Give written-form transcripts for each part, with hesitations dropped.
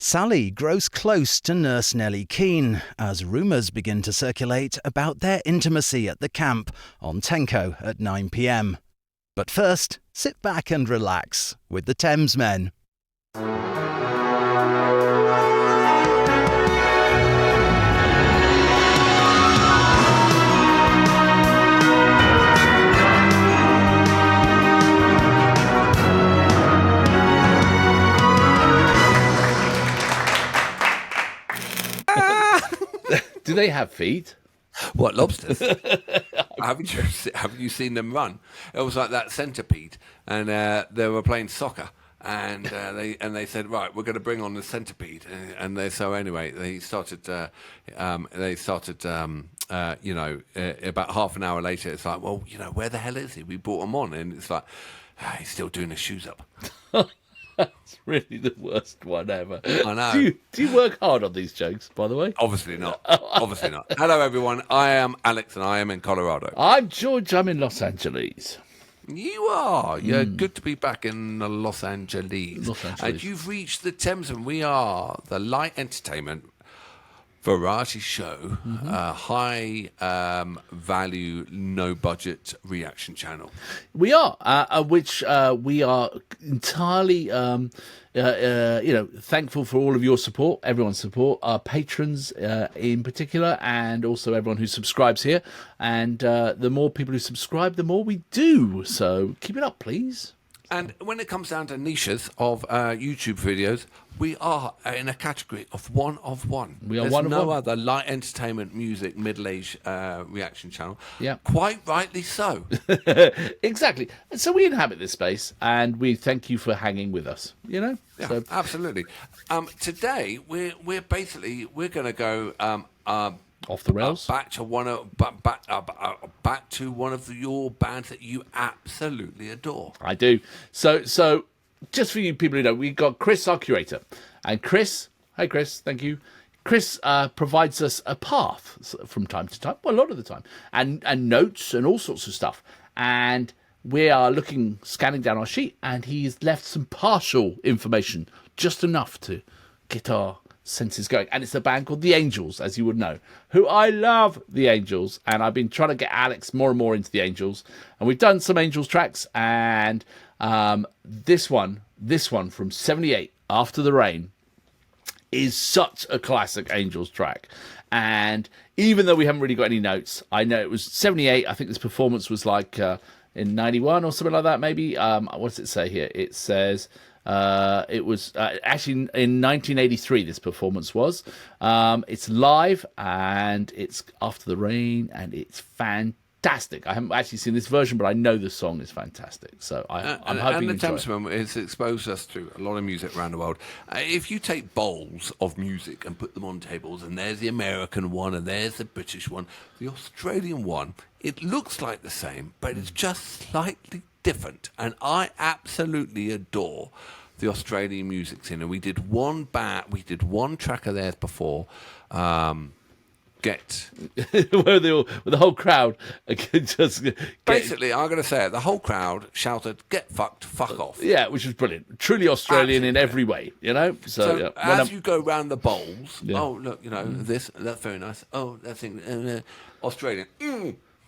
Sally grows close to Nurse Nellie Keane as rumours begin to circulate about their intimacy at the camp on Tenko at 9 p.m. But first, sit back and relax with the Thamesmen. Do they have feet? What, lobsters? haven't you seen them run? It was like that centipede, and they were playing soccer, and they said, right, we're going to bring on the centipede, and they started about half an hour later, it's like, well, where the hell is he? We brought him on, and it's like, he's still doing his shoes up. That's really the worst one ever. I know. Do you work hard on these jokes, by the way? Obviously not. Obviously not. Hello, everyone. I am Alex, and I am in Colorado. I'm George. I'm in Los Angeles. You are. You're good to be back in Los Angeles. And you've reached the Thamesmen. We are the light entertainment variety show, high value, no budget reaction channel. We are, which we are entirely, thankful for all of your support, everyone's support, our patrons in particular, and also everyone who subscribes here. And the more people who subscribe, the more we do. So keep it up, please. And when it comes down to niches of YouTube videos, we are in a category of one of one. There's no other light entertainment, music, middle-aged reaction channel. Yeah, quite rightly so. Exactly. And so we inhabit this space, and we thank you for hanging with us. Yeah, so, absolutely. Today we're going to go. Off the rails. Back to one of your bands that you absolutely adore. I do. So just for you people who know, we've got Chris, our curator, and Chris. Hey, Chris. Thank you. Chris provides us a path from time to time, well, a lot of the time, and notes and all sorts of stuff. And we are scanning down our sheet, and he's left some partial information, just enough to get our senses going. And it's a band called The Angels, as you would know, who I love. The Angels, and I've been trying to get Alex more and more into the Angels, and we've done some Angels tracks, and this one from '78, After the Rain, is such a classic Angels track. And even though we haven't really got any notes, I know it was '78. I think this performance was like in '91 or something like that, maybe. What does it say here? It says it was actually in 1983 this performance was. It's live, and it's After the Rain, and it's fantastic. I haven't actually seen this version, but I know the song is fantastic. So I'm hoping you enjoy it. And the Thamesmen has exposed us to a lot of music around the world. If you take bowls of music and put them on tables, and there's the American one, and there's the British one, the Australian one, it looks like the same, but it's just slightly different. And I absolutely adore the Australian music scene. And we did one track of theirs before. Where the whole crowd basically, I'm going to say it, the whole crowd shouted, "Get fucked, fuck off." Yeah, which was brilliant. Truly Australian in every way, So yeah. As you go round the bowls, oh, look, this, that's very nice. Oh, that's Australian.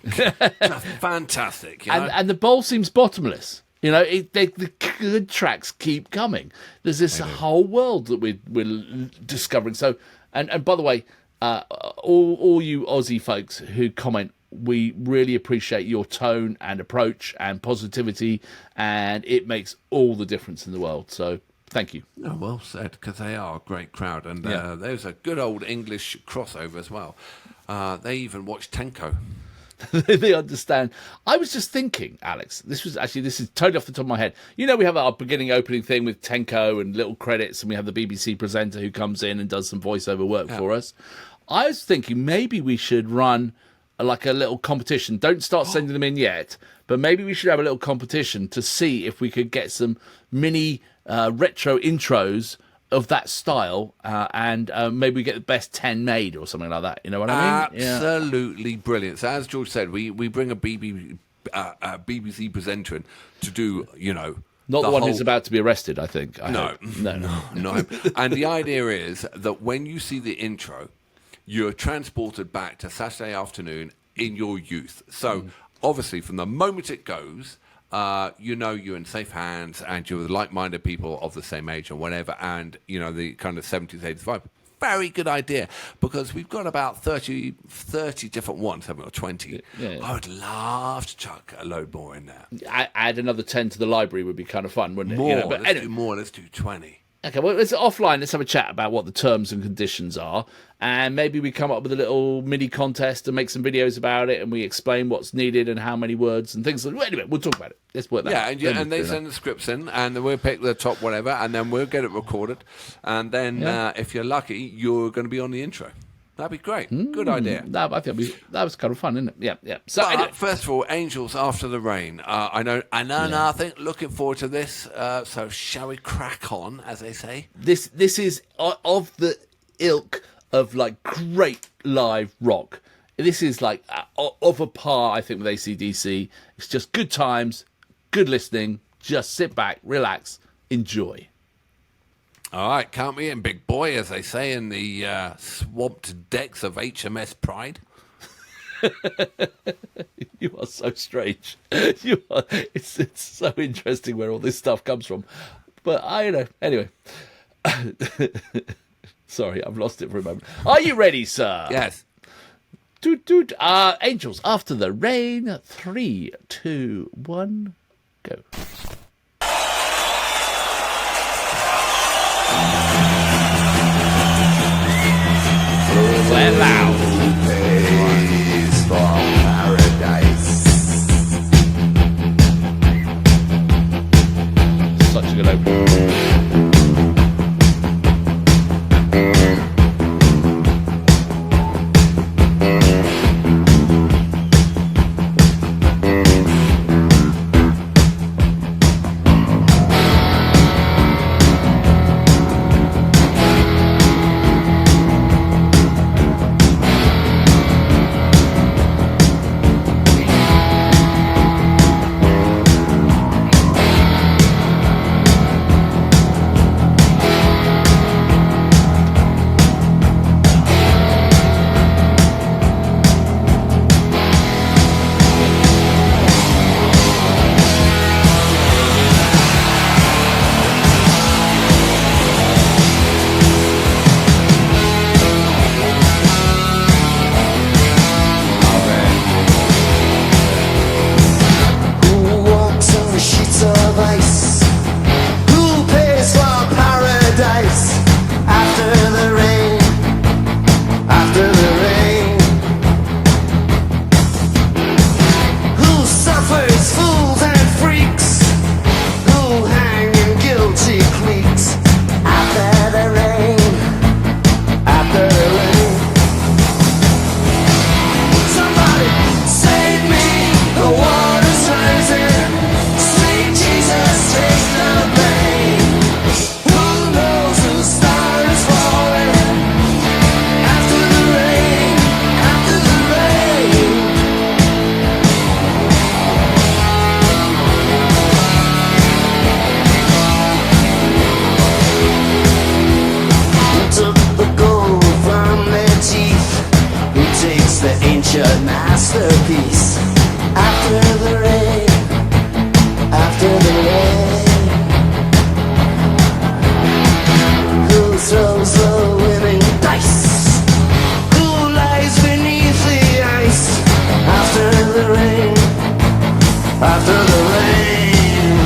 Just fantastic. And the bowl seems bottomless. The good tracks keep coming. There's this whole world that we're discovering. So, and by the way, all you Aussie folks who comment, we really appreciate your tone and approach and positivity, and it makes all the difference in the world. So thank you. Oh, well said, because they are a great crowd, and there's a good old English crossover as well. They even watch Tenko. They understand. I was just thinking, Alex, this is totally off the top of my head. We have our beginning opening thing with Tenko and little credits, and we have the BBC presenter who comes in and does some voiceover work for us. I was thinking maybe we should run like a little competition. Don't start sending them in yet, but maybe we should have a little competition to see if we could get some mini retro intros of that style, and maybe we get the best 10 made or something like that. You know what I mean? Absolutely brilliant. So as George said, we bring a BBC presenter in to do, Not the one who's about to be arrested, I think. No. And the idea is that when you see the intro, you're transported back to Saturday afternoon in your youth. So obviously, from the moment it goes, you're in safe hands and you're with like-minded people of the same age and whatever, and, the kind of 70s, 80s vibe. Very good idea, because we've got about 30 different ones, haven't we, or 20. Yeah. I would love to chuck a load more in there. Add another 10 to the library would be kind of fun, wouldn't it? More, But let's anyway, do more, let's do 20. Okay, well, let's offline. Let's have a chat about what the terms and conditions are, and maybe we come up with a little mini contest and make some videos about it, and we explain what's needed and how many words and things. Anyway, we'll talk about it. Let's work that. Yeah, and they send the scripts in, and then we'll pick the top whatever, and then we'll get it recorded, and then if you're lucky, you're going to be on the intro. That'd be great. Good idea. I think that was kind of fun, isn't it? Yeah. So But anyway. first of all, Angels After the Rain. I know, nothing. Looking forward to this. So shall we crack on, as they say? This is of the ilk of like great live rock. This is like of a par, I think, with AC/DC. It's just good times, good listening. Just sit back, relax, enjoy. All right, count me in, big boy, as they say in the swamped decks of HMS Pride. You are so strange. You are. It's so interesting where all this stuff comes from. But anyway. Sorry, I've lost it for a moment. Are you ready, sir? Yes. Doot. Angels After the Rain. 3, 2, 1, go. Play it loud. Pays for paradise. Such a good opening. masterpiece. After the rain, after the rain, who throws the winning dice? Who lies beneath the ice? After the rain, after the rain,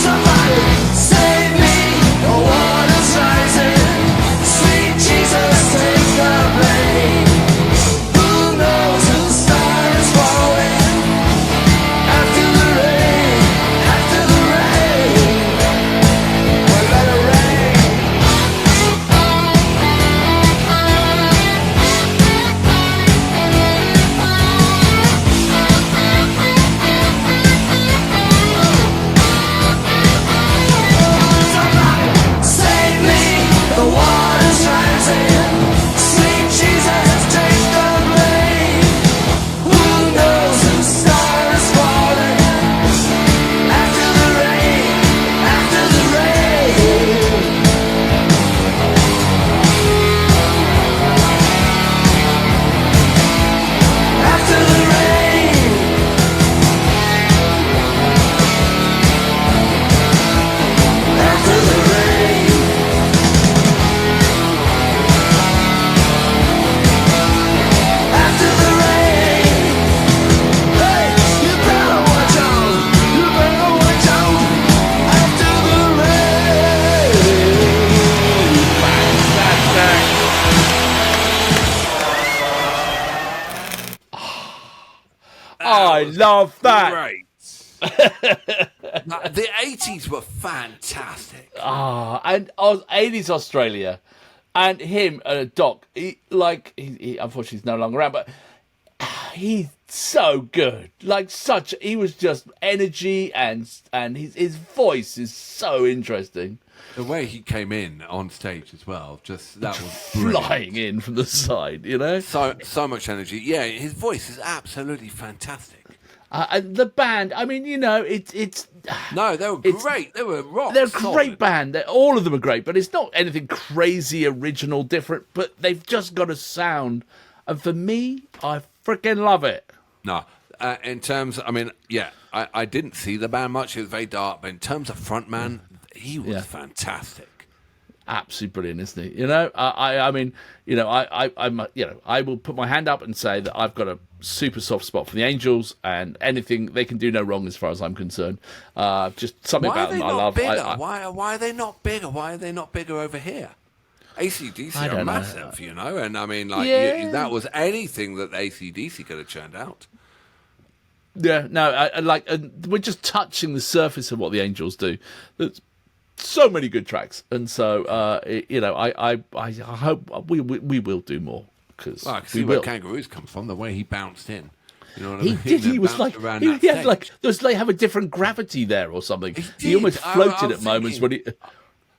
somebody save me, the water's rising. Sweet Jesus, take the blame. Who knows whose star is falling? After the rain, after the rain, well, let it rain. I love that. Great. The 80s were fantastic. And 80s Australia, and him, Doc. He unfortunately he's no longer around, but he's so good. He was just energy, and his voice is so interesting. The way he came in on stage as well, that was brilliant. Flying in from the side, you know. So much energy. Yeah, his voice is absolutely fantastic. And the band, I mean, you know, it's. No, they were great. They were rock. They're a solid. great band. All of them are great, but it's not anything crazy, original, different. But they've just got a sound, and for me, I freaking love it. No, in terms, I mean, yeah, I didn't see the band much. It was very dark, but in terms of frontman, he was fantastic. Absolutely brilliant, isn't he? You know, I mean, you know, I will put my hand up and say that I've got a super soft spot for the Angels, and anything they can do no wrong as far as I'm concerned. Just something about them I love. Why are they not bigger? Why are they not bigger over here? AC/DC are massive, you know, and I mean, that was anything that AC/DC could have churned out. Yeah, no, we're just touching the surface of what the Angels do. There's so many good tracks, and so you know, I hope we will do more, because I see where Kangaroos come from. The way he bounced in, you know what I mean? Did. He was like he had like they have a different gravity there or something. He almost floated at moments when he.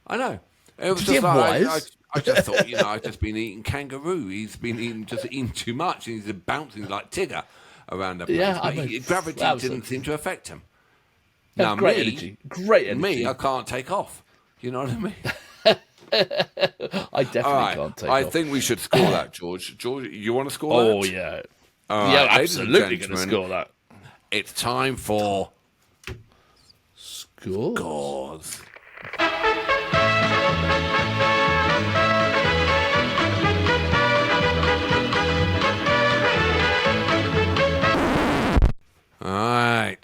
I know. It was just like, I just thought, you know, I've just been eating kangaroo. He's been eating too much, and he's bouncing like Tigger around the place. Yeah, but gravity didn't seem to affect him. Now, great energy. Me, I can't take off. You know what I mean? I definitely can't take off. I think we should score that, George. George, you want to score that? Oh, yeah. Right, absolutely going to score that. It's time for... Scores. All right.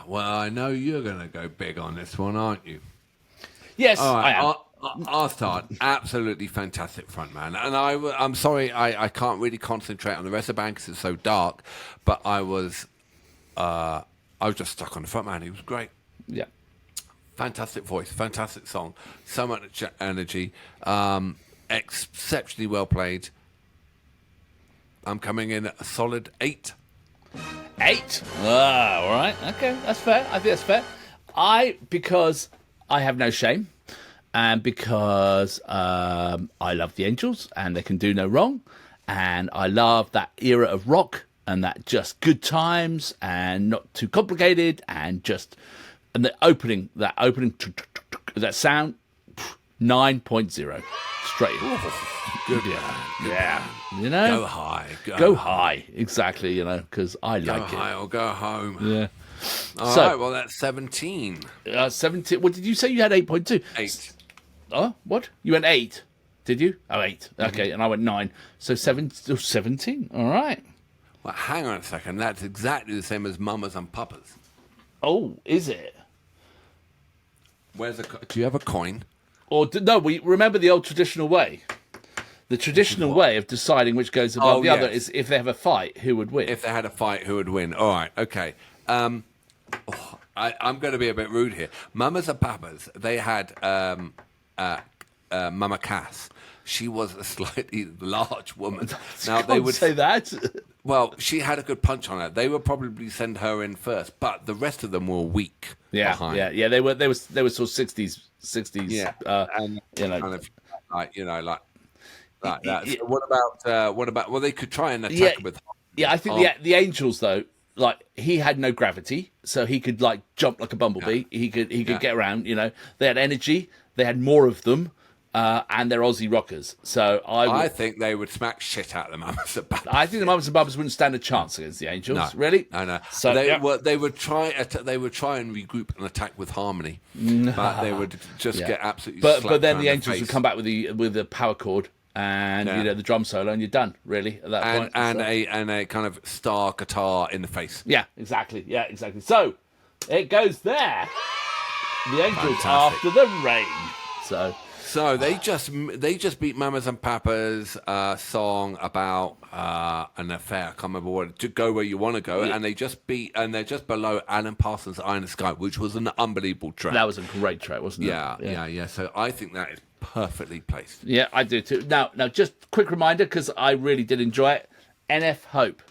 Well, I know you're going to go big on this one, aren't you? Yes, right, I am. I'll start. Absolutely fantastic frontman. And I'm sorry, I can't really concentrate on the rest of the band because it's so dark. But I was just stuck on the frontman. He was great. Yeah. Fantastic voice, fantastic song, so much energy, exceptionally well played. I'm coming in at a solid 8. 8? All right. Okay, that's fair. I think that's fair. Because I have no shame, and because I love the Angels, and they can do no wrong, and I love that era of rock, and that just good times, and not too complicated, and the opening, that sound, 9.0, straight in. Good. Yeah. You know? Go high. Go high. Exactly, you know, because I like it. Go high or go home. Yeah. All right, well, that's 17. 17. What did you say you had? 8.2? 8. Oh, what? You went 8, did you? Oh, 8. Okay, and I went 9. So 17. All right. Well, hang on a second. That's exactly the same as Mamas and Papas. Oh, is it? Do you have a coin? Or no, we remember the old traditional way. The traditional way of deciding which goes above the other is if they have a fight, who would win? If they had a fight, who would win? All right, okay. I'm going to be a bit rude here. Mamas and Papas, they had Mama Cass. She was a slightly large woman. Now they would say that. Well, she had a good punch on her. They would probably send her in first, but the rest of them were weak. Yeah, behind. yeah. They were sort of 60s. Yeah, and you know, kind of like that. So what about? Well, they could try and attack with. Yeah, I think the Angels though, like he had no gravity, so he could like jump like a bumblebee. Yeah. He could get around. You know, they had energy. They had more of them. And they're Aussie rockers, so I think they would smack shit out of the Mamas and Papas. I think the Mamas and Papas wouldn't stand a chance against the Angels. No, really? No. So they would try and regroup and attack with harmony, but they would just get absolutely. But then the Angels would come back with the power chord and you know the drum solo, and you're done really at that point. And a kind of star guitar in the face. Yeah, exactly. So it goes there. The Angels after the rain. So. So they just beat Mamas and Papa's song about an affair. I can't remember what, to Go Where You Want to Go, and they're just below Alan Parsons' Eye in the Sky, which was an unbelievable track. That was a great track, wasn't it? Yeah. So I think that is perfectly placed. Yeah, I do too. Now, just quick reminder, because I really did enjoy it. NF Hope,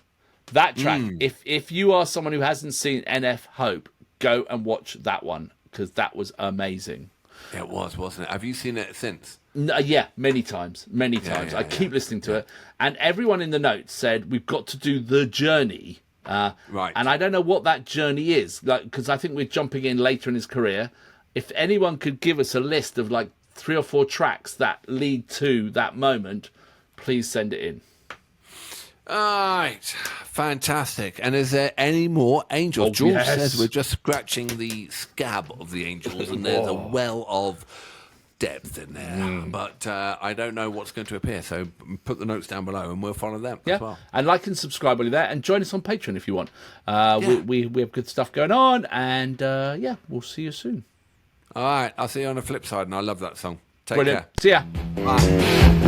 that track. If you are someone who hasn't seen NF Hope, go and watch that one, because that was amazing. It was, wasn't it? Have you seen it since? No, yeah, many times. I keep listening to it, and everyone in the notes said we've got to do the journey. Right. And I don't know what that journey is, because I think we're jumping in later in his career. If anyone could give us a list of like 3 or 4 tracks that lead to that moment, please send it in. All right, fantastic. And is there any more angels? Oh, George yes. says we're just scratching the scab of the angels, and there's a well of depth in there. But I don't know what's going to appear, so put the notes down below, and we'll follow them as well. And like and subscribe while you're there, and join us on Patreon if you want. We have good stuff going on, and we'll see you soon. All right, I'll see you on the flip side, and I love that song. Take Brilliant. care. See ya. Bye.